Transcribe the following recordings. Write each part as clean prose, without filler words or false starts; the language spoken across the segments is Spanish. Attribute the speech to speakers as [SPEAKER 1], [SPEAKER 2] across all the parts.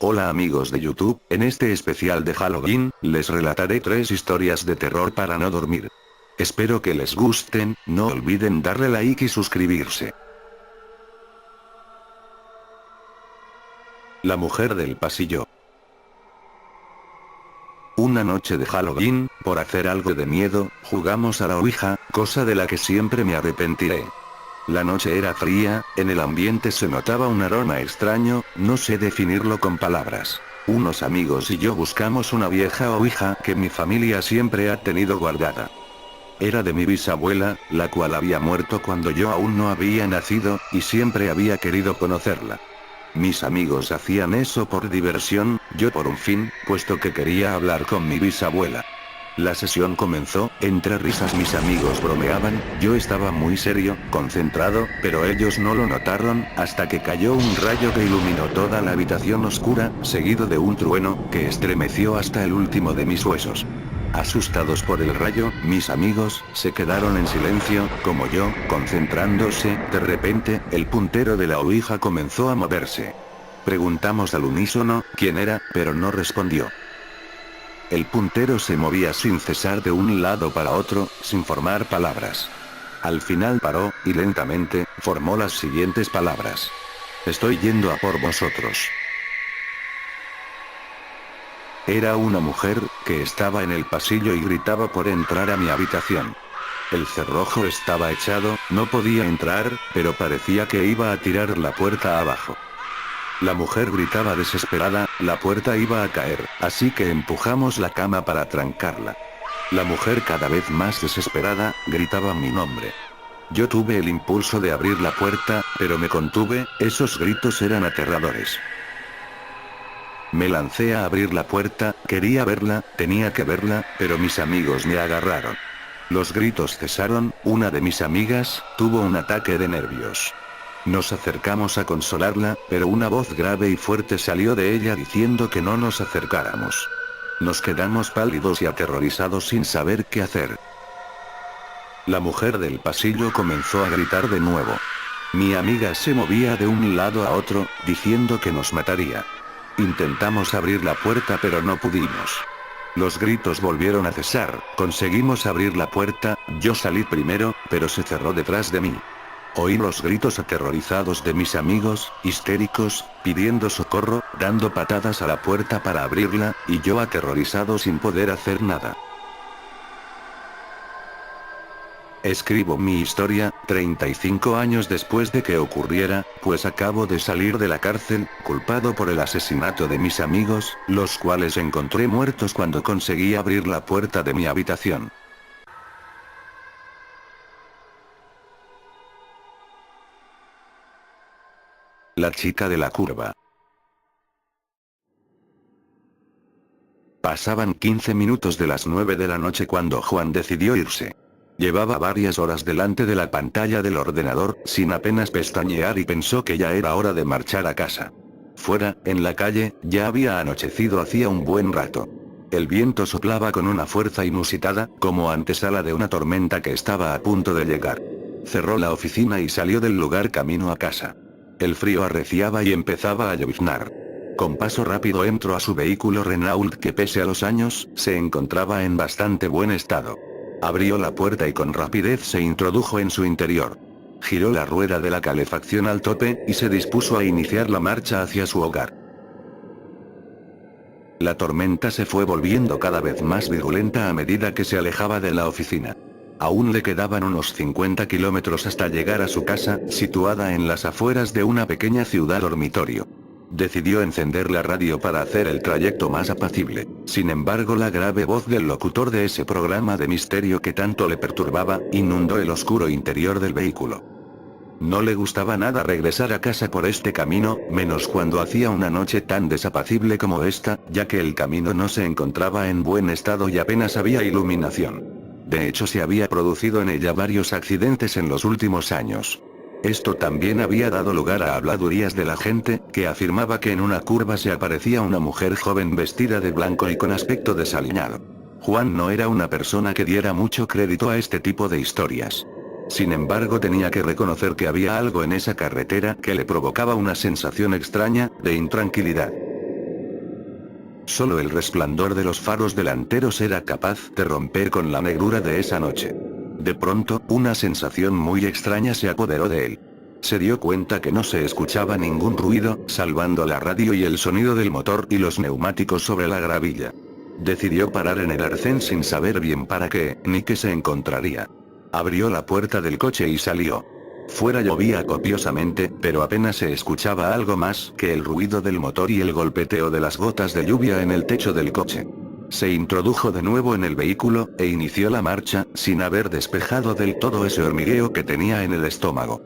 [SPEAKER 1] Hola amigos de YouTube, en este especial de Halloween, les relataré 3 historias de terror para no dormir. Espero que les gusten, no olviden darle like y suscribirse. La mujer del pasillo. Una noche de Halloween, por hacer algo de miedo, jugamos a la Ouija, cosa de la que siempre me arrepentiré. La noche era fría, en el ambiente se notaba un aroma extraño, no sé definirlo con palabras. Unos amigos y yo buscamos una vieja Ouija que mi familia siempre ha tenido guardada. Era de mi bisabuela, la cual había muerto cuando yo aún no había nacido, y siempre había querido conocerla. Mis amigos hacían eso por diversión, yo por un fin, puesto que quería hablar con mi bisabuela. La sesión comenzó, entre risas mis amigos bromeaban, yo estaba muy serio, concentrado, pero ellos no lo notaron, hasta que cayó un rayo que iluminó toda la habitación oscura, seguido de un trueno, que estremeció hasta el último de mis huesos. Asustados por el rayo, mis amigos, se quedaron en silencio, como yo, concentrándose, de repente, el puntero de la Ouija comenzó a moverse. Preguntamos al unísono, quién era, pero no respondió. El puntero se movía sin cesar de un lado para otro, sin formar palabras. Al final paró, y lentamente, formó las siguientes palabras. Estoy yendo a por vosotros. Era una mujer, que estaba en el pasillo y gritaba por entrar a mi habitación. El cerrojo estaba echado, no podía entrar, pero parecía que iba a tirar la puerta abajo. La mujer gritaba desesperada, la puerta iba a caer, así que empujamos la cama para trancarla. La mujer cada vez más desesperada, gritaba mi nombre. Yo tuve el impulso de abrir la puerta, pero me contuve, esos gritos eran aterradores. Me lancé a abrir la puerta, quería verla, tenía que verla, pero mis amigos me agarraron. Los gritos cesaron, una de mis amigas, tuvo un ataque de nervios. Nos acercamos a consolarla, pero una voz grave y fuerte salió de ella diciendo que no nos acercáramos. Nos quedamos pálidos y aterrorizados sin saber qué hacer. La mujer del pasillo comenzó a gritar de nuevo. Mi amiga se movía de un lado a otro, diciendo que nos mataría. Intentamos abrir la puerta pero no pudimos. Los gritos volvieron a cesar, conseguimos abrir la puerta, yo salí primero, pero se cerró detrás de mí. Oí los gritos aterrorizados de mis amigos, histéricos, pidiendo socorro, dando patadas a la puerta para abrirla, y yo aterrorizado sin poder hacer nada. Escribo mi historia, 35 años después de que ocurriera, pues acabo de salir de la cárcel, culpado por el asesinato de mis amigos, los cuales encontré muertos cuando conseguí abrir la puerta de mi habitación. La chica de la curva. Pasaban 15 minutos de las 9 de la noche cuando Juan decidió irse. Llevaba varias horas delante de la pantalla del ordenador, sin apenas pestañear y pensó que ya era hora de marchar a casa. Fuera, en la calle, ya había anochecido hacía un buen rato. El viento soplaba con una fuerza inusitada, como antesala de una tormenta que estaba a punto de llegar. Cerró la oficina y salió del lugar camino a casa. El frío arreciaba y empezaba a lloviznar. Con paso rápido entró a su vehículo Renault que pese a los años, se encontraba en bastante buen estado. Abrió la puerta y con rapidez se introdujo en su interior. Giró la rueda de la calefacción al tope, y se dispuso a iniciar la marcha hacia su hogar. La tormenta se fue volviendo cada vez más virulenta a medida que se alejaba de la oficina. Aún le quedaban unos 50 kilómetros hasta llegar a su casa, situada en las afueras de una pequeña ciudad dormitorio. Decidió encender la radio para hacer el trayecto más apacible. Sin embargo, la grave voz del locutor de ese programa de misterio que tanto le perturbaba, inundó el oscuro interior del vehículo. No le gustaba nada regresar a casa por este camino, menos cuando hacía una noche tan desapacible como esta, ya que el camino no se encontraba en buen estado y apenas había iluminación. De hecho, se había producido en ella varios accidentes en los últimos años. Esto también había dado lugar a habladurías de la gente, que afirmaba que en una curva se aparecía una mujer joven vestida de blanco y con aspecto desaliñado. Juan no era una persona que diera mucho crédito a este tipo de historias. Sin embargo, tenía que reconocer que había algo en esa carretera que le provocaba una sensación extraña, de intranquilidad. Solo el resplandor de los faros delanteros era capaz de romper con la negrura de esa noche. De pronto, una sensación muy extraña se apoderó de él. Se dio cuenta que no se escuchaba ningún ruido, salvando la radio y el sonido del motor y los neumáticos sobre la gravilla. Decidió parar en el arcén sin saber bien para qué, ni qué se encontraría. Abrió la puerta del coche y salió. Fuera llovía copiosamente, pero apenas se escuchaba algo más que el ruido del motor y el golpeteo de las gotas de lluvia en el techo del coche. Se introdujo de nuevo en el vehículo, e inició la marcha, sin haber despejado del todo ese hormigueo que tenía en el estómago.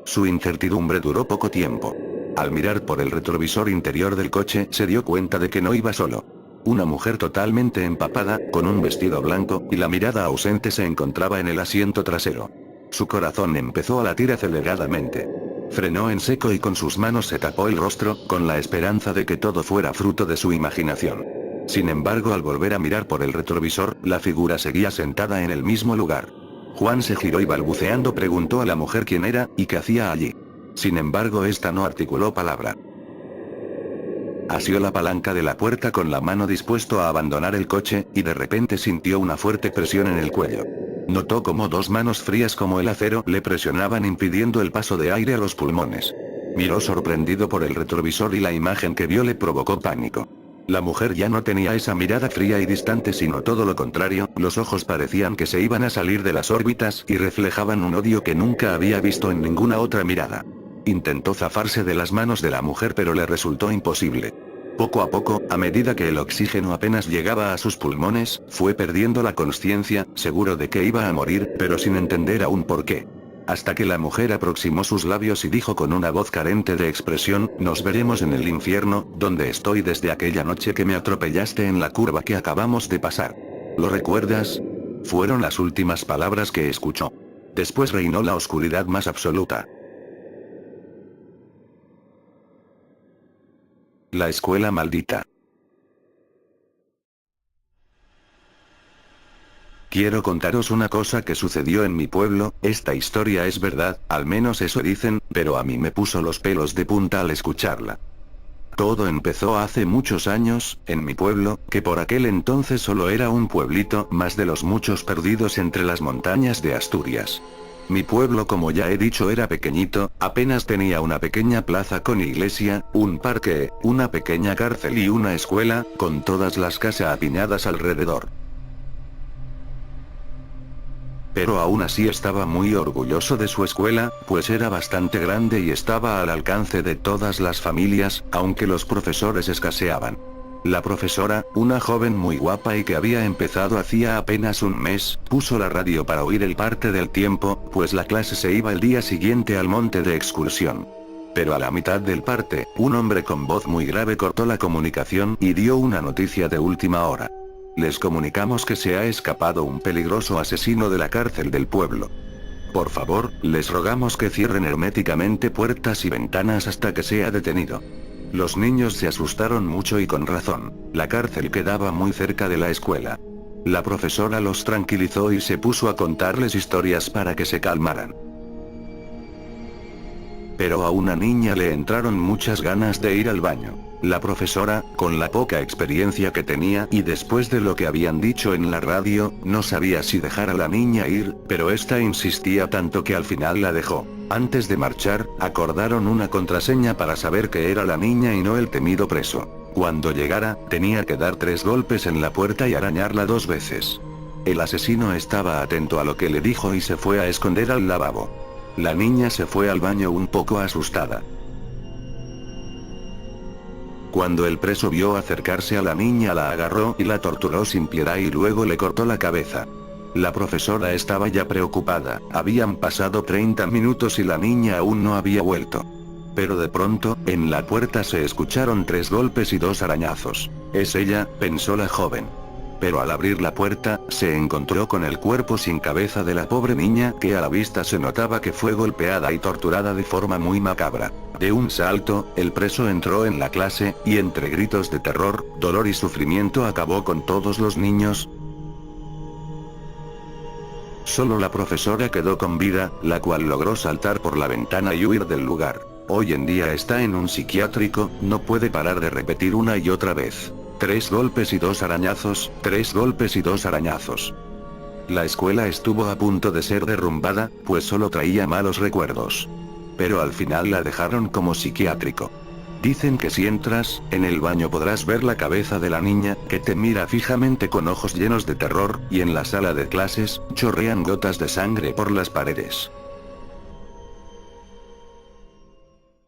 [SPEAKER 1] Su incertidumbre duró poco tiempo. Al mirar por el retrovisor interior del coche, se dio cuenta de que no iba solo. Una mujer totalmente empapada, con un vestido blanco y la mirada ausente se encontraba en el asiento trasero. Su corazón empezó a latir aceleradamente. Frenó en seco y con sus manos se tapó el rostro, con la esperanza de que todo fuera fruto de su imaginación. Sin embargo, al volver a mirar por el retrovisor, la figura seguía sentada en el mismo lugar. Juan se giró y balbuceando preguntó a la mujer quién era, y qué hacía allí. Sin embargo, esta no articuló palabra. Asió la palanca de la puerta con la mano dispuesto a abandonar el coche, y de repente sintió una fuerte presión en el cuello. Notó como dos manos frías como el acero le presionaban impidiendo el paso de aire a los pulmones. Miró sorprendido por el retrovisor y la imagen que vio le provocó pánico. La mujer ya no tenía esa mirada fría y distante sino todo lo contrario, los ojos parecían que se iban a salir de las órbitas y reflejaban un odio que nunca había visto en ninguna otra mirada. Intentó zafarse de las manos de la mujer pero le resultó imposible. Poco a poco, a medida que el oxígeno apenas llegaba a sus pulmones, fue perdiendo la consciencia, seguro de que iba a morir, pero sin entender aún por qué. Hasta que la mujer aproximó sus labios y dijo con una voz carente de expresión, nos veremos en el infierno, donde estoy desde aquella noche que me atropellaste en la curva que acabamos de pasar. ¿Lo recuerdas? Fueron las últimas palabras que escuchó. Después reinó la oscuridad más absoluta. La escuela maldita. Quiero contaros una cosa que sucedió en mi pueblo, esta historia es verdad, al menos eso dicen, pero a mí me puso los pelos de punta al escucharla. Todo empezó hace muchos años, en mi pueblo, que por aquel entonces solo era un pueblito más de los muchos perdidos entre las montañas de Asturias. Mi pueblo, como ya he dicho, era pequeñito, apenas tenía una pequeña plaza con iglesia, un parque, una pequeña cárcel y una escuela, con todas las casas apiñadas alrededor. Pero aún así estaba muy orgulloso de su escuela, pues era bastante grande y estaba al alcance de todas las familias, aunque los profesores escaseaban. La profesora, una joven muy guapa y que había empezado hacía apenas un mes, puso la radio para oír el parte del tiempo, pues la clase se iba el día siguiente al monte de excursión. Pero a la mitad del parte, un hombre con voz muy grave cortó la comunicación y dio una noticia de última hora. Les comunicamos que se ha escapado un peligroso asesino de la cárcel del pueblo. Por favor, les rogamos que cierren herméticamente puertas y ventanas hasta que sea detenido. Los niños se asustaron mucho y con razón. La cárcel quedaba muy cerca de la escuela. La profesora los tranquilizó y se puso a contarles historias para que se calmaran. Pero a una niña le entraron muchas ganas de ir al baño. La profesora, con la poca experiencia que tenía y después de lo que habían dicho en la radio, no sabía si dejar a la niña ir, pero esta insistía tanto que al final la dejó. Antes de marchar, acordaron una contraseña para saber que era la niña y no el temido preso. Cuando llegara, tenía que dar 3 golpes en la puerta y arañarla 2 veces. El asesino estaba atento a lo que le dijo y se fue a esconder al lavabo. La niña se fue al baño un poco asustada. Cuando el preso vio acercarse a la niña, la agarró y la torturó sin piedad y luego le cortó la cabeza. La profesora estaba ya preocupada, habían pasado 30 minutos y la niña aún no había vuelto. Pero de pronto, en la puerta se escucharon 3 golpes y 2 arañazos. Es ella, pensó la joven. Pero al abrir la puerta, se encontró con el cuerpo sin cabeza de la pobre niña, que a la vista se notaba que fue golpeada y torturada de forma muy macabra. De un salto, el preso entró en la clase, y entre gritos de terror, dolor y sufrimiento acabó con todos los niños. Solo la profesora quedó con vida, la cual logró saltar por la ventana y huir del lugar. Hoy en día está en un psiquiátrico, no puede parar de repetir una y otra vez. 3 golpes y 2 arañazos, 3 golpes y 2 arañazos. La escuela estuvo a punto de ser derrumbada, pues solo traía malos recuerdos. Pero al final la dejaron como psiquiátrico. Dicen que si entras, en el baño podrás ver la cabeza de la niña, que te mira fijamente con ojos llenos de terror, y en la sala de clases, chorrean gotas de sangre por las paredes.